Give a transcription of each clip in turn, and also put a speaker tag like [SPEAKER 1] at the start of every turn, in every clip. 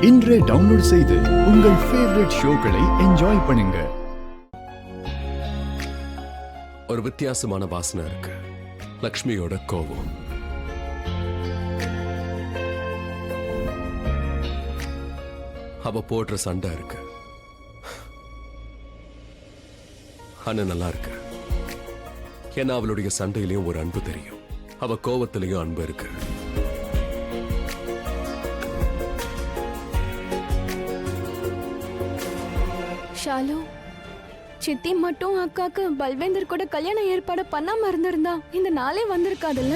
[SPEAKER 1] இன்றே டவுன்லோட் செய்து உங்கள் ஃபேவரட் ஷோக்களை என்ஜாய் பண்ணுங்க.
[SPEAKER 2] ஒரு வித்தியாசமான வாசனை இருக்கு. லக்ஷ்மியோட கோபம். அவ போடுற சண்டை இருக்கு. ஆனா நல்லா இருக்கு. ஏன்னா அவளுடைய சண்டையிலையும் ஒரு அன்பு தெரியும். அவ கோபத்திலையும் அன்பு இருக்கு.
[SPEAKER 3] ஷாலு, சித்தி மட்டும் அக்காக்கு பல்வேந்தர் கூட கல்யாண ஏற்பாடு பண்ணாம இருந்திருந்தா இந்த நாளே வந்திருக்காதுல்ல.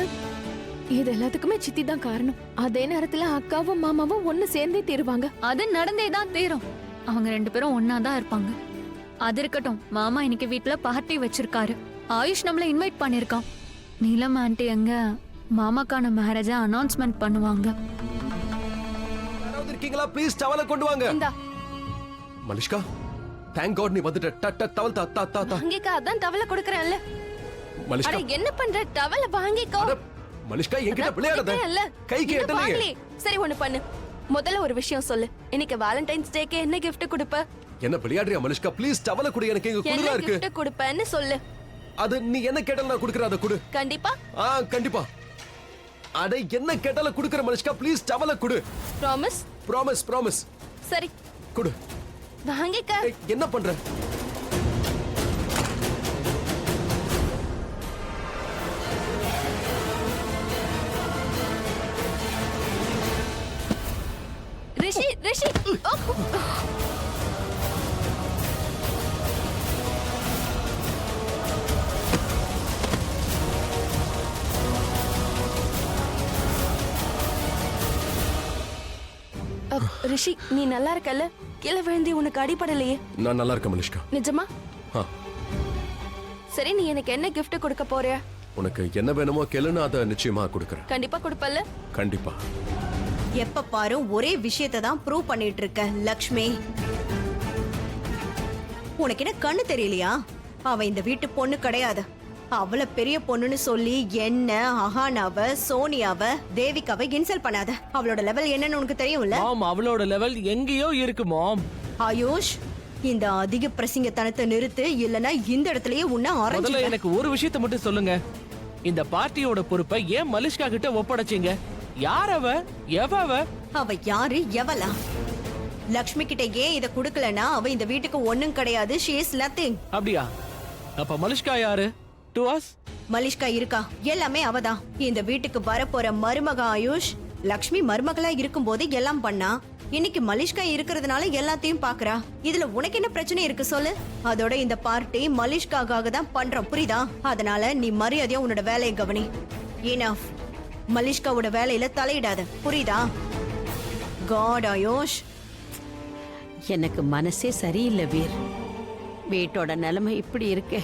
[SPEAKER 3] இது எல்லாத்துக்குமே சித்தி தான் காரணம். அதே நேரத்துல அக்காவும் மாமாவும் ஒண்ணு சேர்ந்தே தீருவாங்க.
[SPEAKER 4] அது நடந்தே தான் தீரும். அவங்க ரெண்டு பேரும் ஒன்னா தான் இருப்பாங்க. அது இருக்கட்டும், மாமா இன்னைக்கு வீட்ல பார்ட்டி வச்சிருக்காரு. ஆயுஷ் நம்மள இன்வைட் பண்ணிருக்கான். நீலம் ஆண்டி எங்க மாமாக்கான மேரேஜ அனௌன்ஸ்மெண்ட் பண்ணுவாங்க.
[SPEAKER 2] யாராவது இருக்கீங்களா? ப்ளீஸ் டவலை கொண்டு வாங்க.
[SPEAKER 3] இந்தா
[SPEAKER 2] மலிஷ்கா, தேங்க் காட் நீ வந்துட்ட. டவல் தா.
[SPEAKER 3] வாங்கிக்க, அதான் டவலை கொடுக்கறேன்ல.
[SPEAKER 2] மலிஷ்கா,
[SPEAKER 3] அட என்ன பண்ற? டவலை வாங்கிக்கோ.
[SPEAKER 2] மலிஷ்கா என்கிட்ட விளையாடாத. கைக்கு எட்டலையே.
[SPEAKER 3] சரி ஒண்ணு பண்ணு. முதல்ல ஒரு விஷயம் சொல்லு. இன்னைக்கு வேலண்டைன்ஸ் டேக்கு என்ன gift கொடுப்ப?
[SPEAKER 2] என்ன விளையாடுறியா மலிஷ்கா? ப்ளீஸ் டவலை கொடு. எனக்கு இங்க குளிரா இருக்கு.
[SPEAKER 3] என்ன gift கொடுப்பேன்னு சொல்லு.
[SPEAKER 2] அது நீ என்ன கேட்டாலும் நான் கொடுக்கறேன். அதை கொடு.
[SPEAKER 3] கண்டிப்பா?
[SPEAKER 2] கண்டிப்பா. அட என்ன கேட்டாலும் கொடுக்கற மலிஷ்கா. ப்ளீஸ் டவலை கொடு. ப்ராமிஸ்.
[SPEAKER 3] சரி
[SPEAKER 2] கொடு.
[SPEAKER 3] வாங்கிக்க.
[SPEAKER 2] என்ன பண்ற?
[SPEAKER 3] ரிஷி ரிஷி, நீ நல்லா இருக்கல்ல? கீழே விழுந்தி உனக்கு அடிபடலையே?
[SPEAKER 2] நான் நல்லா இருக்கேன் மலிஷ்கா.
[SPEAKER 3] நிஜமா? சரி, நீ எனக்கு என்ன gift கொடுக்க போறியா?
[SPEAKER 2] உனக்கு என்ன வேணுமோ கேளுன்னு அதை நிச்சயமா கொடுக்கறேன்.
[SPEAKER 3] கண்டிப்பா கொடுப்பல்ல?
[SPEAKER 2] கண்டிப்பா.
[SPEAKER 5] எப்ப பாரு ஒரே விஷயத்தை தான் ப்ரூவ் பண்ணிட்டு இருக்க லக்ஷ்மி. உனக்கு என்ன கண்ணு தெரியலையா? அவ இந்த வீட்டு பொண்ணு கிடையாது. அவளை பெரிய பொண்ணுன்னு சொல்லி என்ன அஹானாவ, சோனியாவ, தேவிகாவை இன்சல்ட் பண்ணாத. அவளோட லெவல் என்னன்னு உனக்கு தெரியும்ல?
[SPEAKER 6] மாம், அவளோட லெவல் எங்கேயோ இருக்கு மாம்.
[SPEAKER 5] ஆயுஷ், இந்த அதிக பிரசிங்கத்தனத்தை நிறுத்து, இல்லனா இந்த இடத்துலயே உன்னை
[SPEAKER 6] முதல்ல
[SPEAKER 5] ஆரம்பிச்சு.
[SPEAKER 6] எனக்கு ஒரு விஷயத்தை மட்டும் சொல்லுங்க. இந்த பார்ட்டியோட பொறுப்பை ஏன் மலிஷ்கா கிட்ட ஒப்படைச்சீங்க? யார் அவ? எவ?
[SPEAKER 5] அவ யாரு, எவளா? லக்ஷ்மி கிட்ட ஏன் இத குடுக்கலனா அவ இந்த வீட்டுக்கு ஒண்ணும் கிடையாது. she is nothing.
[SPEAKER 6] அப்படியா? அப்ப மலிஷ்கா யாரு? To us?
[SPEAKER 5] மலிஷ்கா இருக்கா? எல்லாமே அவதான். இந்த வீட்டுக்கு வரப்போற மருமக ஆயுஷ். லக்ஷ்மி மருமகளா இருக்கும்போது எல்லாம் பண்ணா. இன்னைக்கு மலிஷ்கா இருக்கிறதுனால எல்லாத்தையும் பாக்குறா. இதுல உனக்கு என்ன பிரச்சனை இருக்கு சொல்லு? அதோட இந்த பார்ட்டி மலிஷ்காக தான் பண்றோம், புரியுதா? அதனால நீ மரியாதையா உன்னோட வேலையை கவனி. இனஃப். மலிஷ்காவோட வேலையில தலையிடாத, புரியுதா? காட் ஆயுஷ்.
[SPEAKER 7] எனக்கு மனசே சரியில்லை வீர். வீட்டோட நிலைமை இப்படி இருக்கே.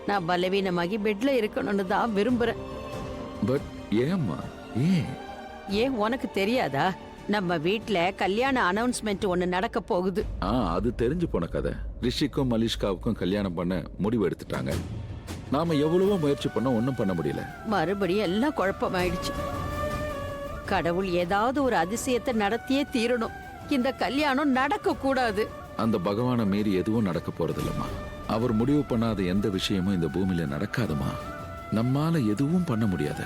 [SPEAKER 7] நான் பலவீனமாகி பெட்ல இருக்கணும்னு தான் விரும்புறேன்.
[SPEAKER 8] பட் ஏம்மா?
[SPEAKER 7] ஏன் உனக்கு தெரியாதா? நம்ம வீட்ல கல்யாண அனௌன்ஸ்மெண்ட் ஒண்ணு நடக்க போகுது.
[SPEAKER 8] அது தெரிஞ்சு போன கதை. ரிஷிக்கும் மலிஷ்காவுக்கும் கல்யாணம் பண்ண முடிவு எடுத்துட்டாங்க. நாம எவ்வளவோ முயற்சி பண்ண ஒண்ணும் பண்ண முடியல.
[SPEAKER 7] மறுபடியும் எல்லாம் குழப்பமாயிடுச்சு. கடவுள் ஏதாவது ஒரு அதிசயத்தை நடத்தியே தீரணும். இந்த கல்யாணம் நடக்க கூடாது.
[SPEAKER 8] அந்த பகவானை மீறி எதுவும் நடக்க போறது இல்லம்மா. அவர் முடிவு பண்ணாத எந்த விஷயமும் இந்த பூமியில நடக்காதுமா. நம்மால எதுவும் பண்ண முடியாது.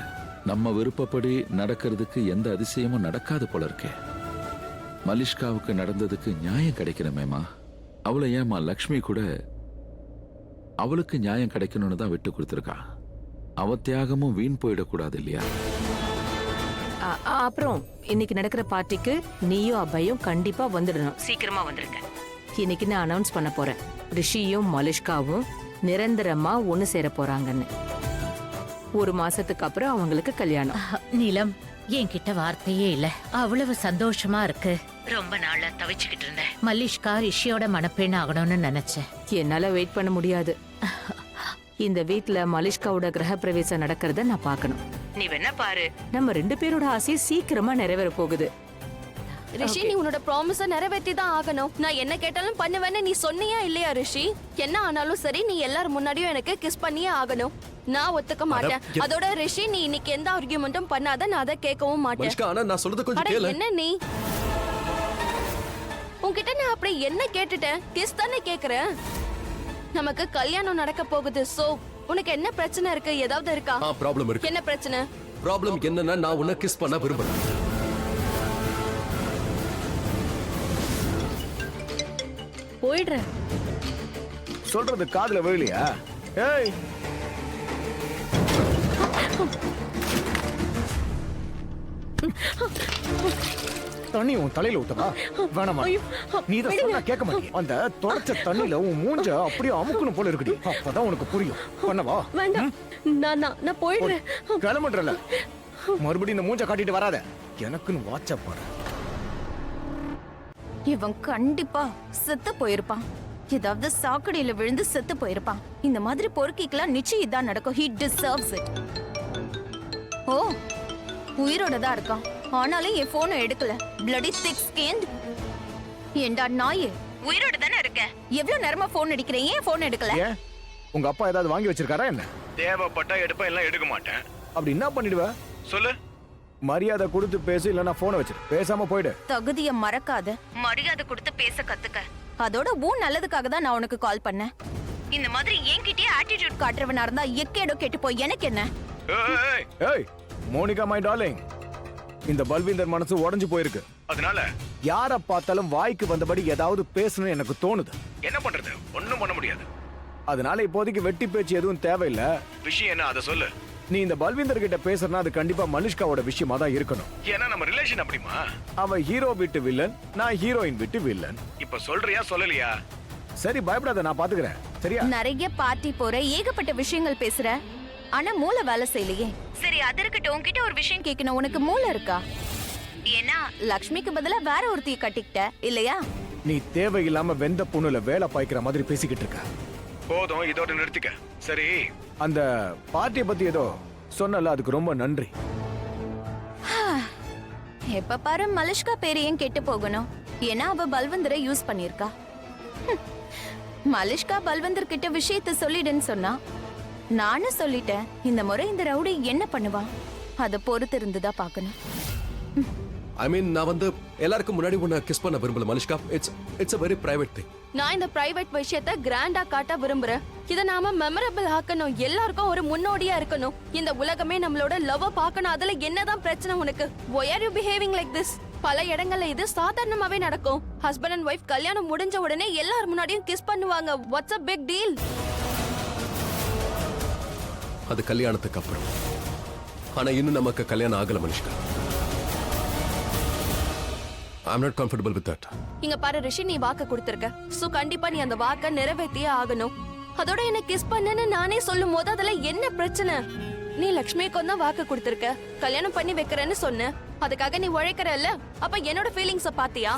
[SPEAKER 8] நம்ம விருப்பப்படி நடக்கிறதுக்கு எந்த அதிசயமும் நடக்காது போல இருக்கே. மலிஷ்காவுக்கு நடந்ததுக்கு நியாயம் கிடைக்கணுமேமா. அவளை ஏமா லக்ஷ்மி கூட அவளுக்கு நியாயம் கிடைக்கணும்னு தான் விட்டு கொடுத்துருக்கா. அவ தியாகமும் வீண் போயிடக்கூடாது இல்லையா?
[SPEAKER 9] அப்புறம் இன்னைக்கு நடக்கிற பார்ட்டிக்கு நீயும் அபயும் கண்டிப்பா வந்துடணும். சீக்கிரமா வந்துருங்க. இன்னைக்கு நான் அனௌன்ஸ் பண்ண போறேன். ரிஷியும் மலிஷ்காவும் நிரந்தரமா ஒண்ணு சேர போறாங்கன்னு. ஒரு மாசத்துக்கு அப்புறம் அவங்களுக்கு கல்யாணம்.
[SPEAKER 10] நீலம், என்கிட்ட வார்த்தையே இல்ல. அவ்வளவு சந்தோஷமா இருக்கு. ரொம்ப நாளா தவிச்சுக்கிட்டு இருந்தேன். மலிஷ்கா ரிஷியோட மணப்பெண் ஆகணும்னு நினைச்சேன்.
[SPEAKER 9] என்னால வெயிட் பண்ண முடியாது. இந்த வீட்ல மலிஷ்காவோட கிரகப்பிரவேசம் நடக்கிறத நான் பார்க்கணும். நீ வேணா பாரு. நம்ம ரெண்டு பேரோட ஆசை சீக்கிரமா நிறைவேற போகுது.
[SPEAKER 3] ரிஷி, நீ உன்னோட ப்ராமிஸ நிறைவேற்றி தான் ஆகணும். நான் என்ன கேட்டாலும் பண்ணுவேன்னு நீ சொன்னியா இல்லையா ரிஷி? என்ன ஆனாலும் சரி, நீ எல்லாரும் முன்னாடியும் எனக்கு கிஸ் பண்ணியே ஆகணும். நான் ஒத்துக்க மாட்டேன். அதோட ரிஷி, நீ இன்னைக்கு எந்த ஆர்கியூமெண்ட்டும் பண்ணாத. நான் அதை கேட்கவும் மாட்டேன்.
[SPEAKER 2] நான் சொல்றது கொஞ்சம் கேளு.
[SPEAKER 3] என்ன நீ அப்படி என்ன கேட்டுட்டேன்? கிஸ் தானே கேக்குறேன். நமக்கு கல்யாணம் நடக்க போகுது. சோ உனக்கு என்ன பிரச்சனை இருக்கு? ஏதாவது இருக்கா?
[SPEAKER 2] ப்ராப்ளம் இருக்கு.
[SPEAKER 3] என்ன பிரச்சனை?
[SPEAKER 2] ப்ராப்ளம் என்னன்னா நான் உன்னை கிஸ் பண்ண விரும்புறேன்.
[SPEAKER 3] போயிடுறேன்.
[SPEAKER 11] சொல்றது காதுல விழலையா? ஏய் தண்ணி உன் தலையில ஊத்தவா? வேணாமா? நீ இதை சொன்னா கேட்க மாட்டியா? அந்த தொடச்ச தண்ணியில உன் மூஞ்ச அப்படியே அமுக்கணும் போல இருக்குடி. அப்பதான் உனக்கு புரியும். பண்ணவா?
[SPEAKER 3] வேண்டாம். நான் போயிடுறேன்.
[SPEAKER 11] கிளம்புறல. மறுபடியும் இந்த மூஞ்ச காட்டிட்டு வராத. எனக்குன்னு வாட்ஸ்அப் பாரு.
[SPEAKER 12] இவன் கண்டிப்பா செத்து போயிருப்பான். ஏதாவது சாக்கடையில விழுந்து செத்து போயிருப்பான். இந்த மாதிரி பொறுக்கிக்கலாம் நிச்சயம் இதான் நடக்கும். He deserves it. ஓ, உயிரோட தான் இருக்கான். ஆனாலும் என் போனை எடுக்கல. bloody thick skinned. ஏண்டா நாயே, உயிரோட தானே இருக்க. எவ்வளவு நேரமா போன் அடிக்கிறேன், ஏன் போன் எடுக்கல?
[SPEAKER 11] ஏன் உங்க அப்பா ஏதாவது வாங்கி வச்சிருக்காரா என்ன? தேவைப்பட்டா எடுப்பேன், எல்லாம் எடுக்க மாட்டேன். அப்படி என்ன பண்ணிடுவ சொல்லு? மரியாதை கொடுத்து பேசு, இல்லனா போனை வச்சிரு. பேசாம போயிடு.
[SPEAKER 12] தகுதிய மறக்காத. மரியாதை கொடுத்து பேச கத்துக்க. அதோட உன் நல்லதுக்காக தான் நான் உனக்கு கால் பண்ணேன். இந்த மாதிரி என்கிட்டயே ஆட்டிட்யூட் காட்டுறவனா இருந்தா எக்கேடோ கெட்டு போய் எனக்கு என்ன?
[SPEAKER 11] ஏய் மோனிகா மை டார்லிங், இந்த பல்வீந்தர் மனசு உடைஞ்சு போயிருக்கு. அதனால யார பார்த்தாலும் வாய்க்கு வந்தபடி ஏதாவது பேசணும்னு எனக்கு தோணுது. என்ன பண்றது? ஒண்ணும் பண்ண முடியாது. அதனால இப்போதைக்கு வெட்டி பேச்சு எதுவும் தேவையில்லை. விஷயம் என்ன அதை சொல்லு. நீ இந்த பல்வீந்தர் கிட்ட பேசுறனா அது கண்டிப்பா மலிஷ்காவோட விஷயமா தான் இருக்கணும். ஏன்னா நம்ம ரிலேஷன் அப்படிமா. அவ ஹீரோ விட்டு வில்லன், நான் ஹீரோயின் விட்டு வில்லன். இப்ப சொல்றியா சொல்லலையா? சரி பயப்படாத, நான் பாத்துக்கிறேன். சரியா?
[SPEAKER 12] நிறைய பார்ட்டி போற, ஏகப்பட்ட விஷயங்கள் பேசுற, ஆனா மூளை வேலை செய்யலையே. சரி அது இருக்கட்டும், உன்கிட்ட ஒரு விஷயம் கேட்கணும். உனக்கு மூளை இருக்கா? ஏன்னா லக்ஷ்மிக்கு பதிலா வேற ஒருத்திய கட்டிக்கிட்ட இல்லையா?
[SPEAKER 11] நீ தேவையில்லாம வெந்த புண்ணுல வேலை பாய்க்கிற மாதிரி பேசிக்கிட்டு இருக்க. போதும், இதோட நிறுத்திக்க. சரி, அந்த பார்ட்டியை பத்தி ஏதோ சொன்னல, அதுக்கு ரொம்ப நன்றி.
[SPEAKER 12] எப்ப பாரு மலிஷ்கா பேரு ஏன் கெட்டு போகணும்? ஏன்னா அவ பல்வந்தரை யூஸ் பண்ணிருக்கா. மலிஷ்கா பல்வந்தர் கிட்ட விஷயத்த சொல்லிடுன்னு சொன்னா, நானும் சொல்லிட்டேன். இந்த முறை இந்த ரவுடி என்ன பண்ணுவான் அத பொறுத்து இருந்துதான் பாக்கணும்.
[SPEAKER 2] ஐ மீன் நான் வந்து எல்லாருக்கும் முன்னாடி உன்னை கிஸ் பண்ண விரும்பல Malishka. It's a very private thing.
[SPEAKER 3] நான் இந்த பிரைவேட் விஷயத்தை கிராண்டா காட்ட விரும்புறேன். இத நாம மெமரபிள் ஆக்கணும். எல்லாருக்கும் ஒரு முன்னோடியா இருக்கணும். இந்த உலகமே நம்மளோட லவ் பார்க்கணும். அதுல என்னதான் பிரச்சனை உனக்கு? Why are you behaving like this? பல இடங்கள்ல இது சாதாரணமாவே நடக்கும். ஹஸ்பண்ட் அண்ட் ஒய்ஃப் கல்யாணம் முடிஞ்ச உடனே எல்லார் முன்னாடியும் கிஸ் பண்ணுவாங்க. What's a big deal?
[SPEAKER 2] அது கல்யாணத்துக்கு அப்புறம். ஆனா இன்னும் நமக்கு கல்யாணம் ஆகல Malishka. I'm not comfortable with that.
[SPEAKER 3] இங்க பாரு ரிஷி, நீ வாக்கு கொடுத்திருக்க. சோ கண்டிப்பா நீ அந்த வாக்க நிறைவேற்றியே ஆகணும். அதோட என்ன கிஸ் பண்ணேன்னு நானே சொல்லும் போது அதுல என்ன பிரச்சனை? நீ லக்ஷ்மிக்கு தான் வாக்கு கொடுத்திருக்க. கல்யாணம் பண்ணி வைக்கிறேன்னு சொன்ன. அதுக்காக நீ உழைக்கிறல்ல? அப்ப என்னோட ஃபீலிங்ஸ பாத்தியா?